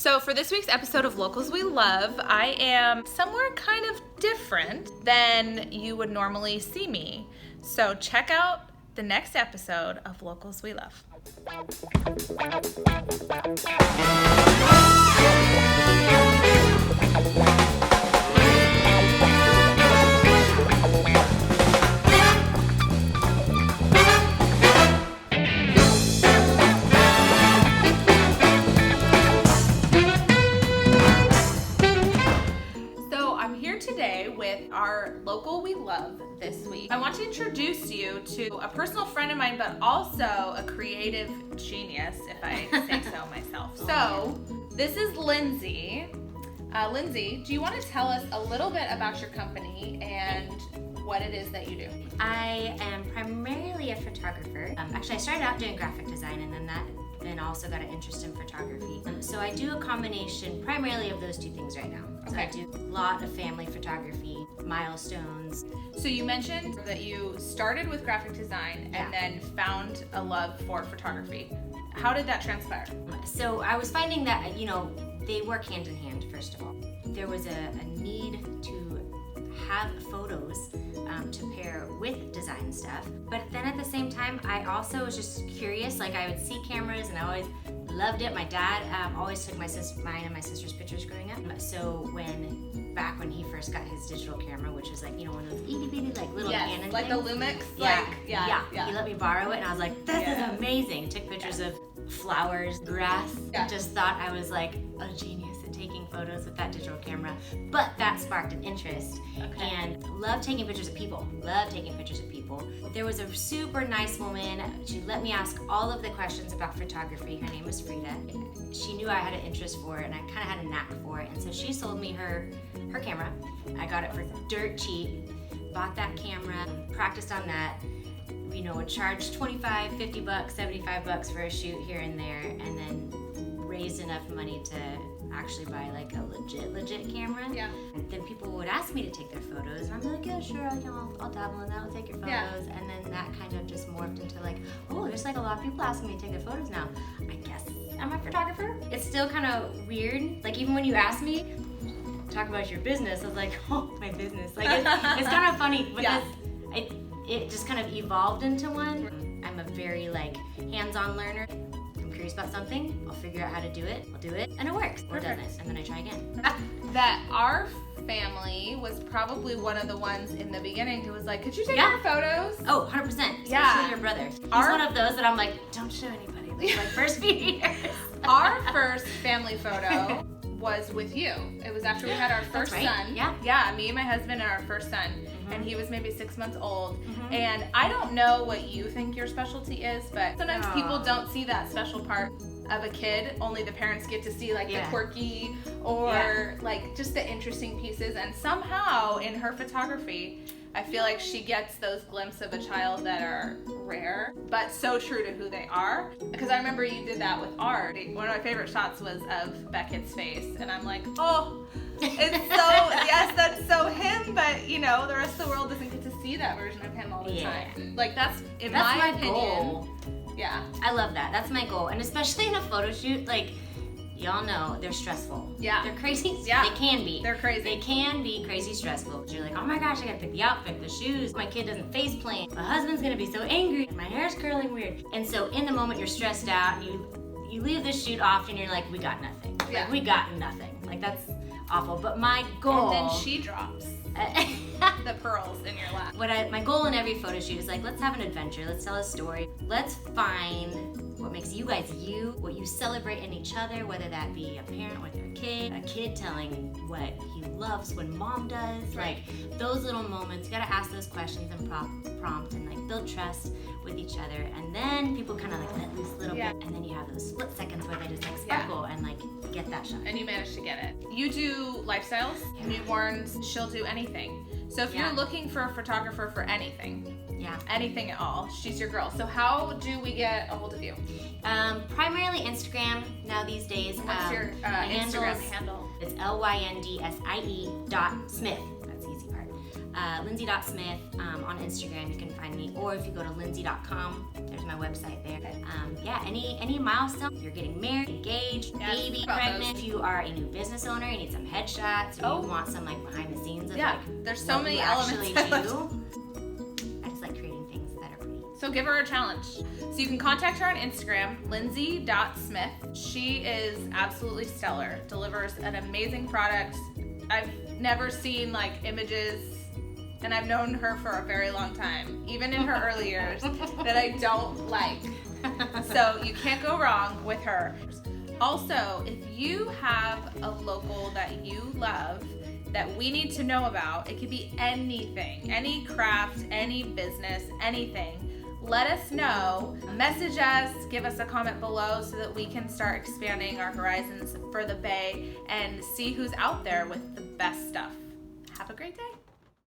So for this week's episode of Locals We Love, I am somewhere kind of different than you would normally see me. So check out the next episode of Locals We Love. Today with our local we love this week. I want to introduce you to a personal friend of mine, but also a creative genius, if I say so myself. So this is Lindsay. Lindsay, do you want to tell us a little bit about your company and what it is that you do? I am primarily a photographer. Actually, I started out doing graphic design and then also got an interest in photography. So I do a combination primarily of those two things right now. So I do a lot of family photography, milestones. So you mentioned that you started with graphic design and then found a love for photography. How did that transpire? So I was finding that, they work hand in hand, first of all. There was a need to have photos to pair with design stuff. But then at the same time, I also was just curious. Like I would see cameras and I always loved it. My dad always took mine and my sister's pictures growing up. So back when he first got his digital camera, which was like, one of those itty bitty like little Canon like things. the Lumix. Yeah. He let me borrow it and I was like, this is amazing. Took pictures of flowers, grass. Just thought I was like a genius at taking photos with that digital camera. But that sparked an interest and love taking pictures of people. There was a super nice woman. She let me ask all of the questions about photography. Her name was Frida. She knew I had an interest for it and I kind of had a knack for it. And so she sold me her camera. I got it for dirt cheap. Bought that camera, practiced on that. Would charge $25, $50, $75 for a shoot here and there, and then raised enough money to actually buy like a legit camera. Yeah. And then people would ask me to take their photos, and I'm like, yeah, sure, I'll dabble in that. I'll take your photos. Yeah. And then that kind of just morphed into like, oh, there's like a lot of people asking me to take their photos now. I guess I'm a photographer. It's still kind of weird. Like even when you ask me, talk about your business, I was like, oh, my business. Like it's kind of funny because it just kind of evolved into one. I'm a very like hands-on learner. I'm curious about something, I'll figure out how to do it, I'll do it, and it works. Or doesn't, and then I try again. That our family was probably one of the ones in the beginning who was like, could you take our photos? Oh, 100%, especially your brother. He's one of those that I'm like, don't show anybody, like first few years. Our first family photo was with you. It was after we had our first son. Yeah, me and my husband and our first son. And he was maybe 6 months old. And I don't know what you think your specialty is, but sometimes people don't see that special part of a kid. Only the parents get to see like the quirky or like just the interesting pieces. And somehow in her photography, I feel like she gets those glimpses of a child that are rare, but so true to who they are. Because I remember you did that with art. One of my favorite shots was of Beckett's face. And I'm like, oh, it's so, yes, that's so him, but the rest of the world doesn't get to see that version of him all the time. Like that's my opinion. Goal. Yeah. I love that. That's my goal. And especially in a photo shoot, like, y'all know they're stressful. Yeah. They're crazy. Yeah. They can be. They're crazy. They can be crazy stressful. You're like, oh my gosh, I gotta pick the outfit, the shoes. My kid doesn't face plant. My husband's gonna be so angry. My hair's curling weird. And so in the moment you're stressed out, you leave the shoot off and you're like, we got nothing. Yeah. Like, we got nothing. Like, that's awful. But my goal. And then she drops the pearls in your lap. My goal in every photo shoot is like, let's have an adventure. Let's tell a story. Let's find what makes you guys you, what you celebrate in each other, whether that be a parent with their kid, a kid telling what he loves when mom does. Like those little moments, you gotta ask those questions and prompt and like build trust with each other. And then people kind of like let loose a little bit, and then you have those split seconds where they just like sparkle and like get that shot. And you manage to get it. You do lifestyles, newborns, she'll do anything. So if you're looking for a photographer for anything, anything at all, she's your girl. So how do we get a hold of you? Primarily Instagram now these days. What's your Instagram handle? It's LYNDSIE.Smith. That's the easy part. Lindsay.Smith on Instagram, you can find me. Or if you go to lindsay.com, there's my website there. Yeah, any milestone, you're getting married, engaged, baby, pregnant, if you are a new business owner, you need some headshots, or you want some like behind the scenes of there's so many elements I just like creating things that are pretty. So give her a challenge. So you can contact her on Instagram, lindsay.smith. She is absolutely stellar, delivers an amazing product. I've never seen like images, and I've known her for a very long time, even in her early years, that I don't like. So you can't go wrong with her. Also, if you have a local that you love that we need to know about, it could be anything, any craft, any business, anything. Let us know, message us, give us a comment below so that we can start expanding our horizons for the Bay and see who's out there with the best stuff. Have a great day.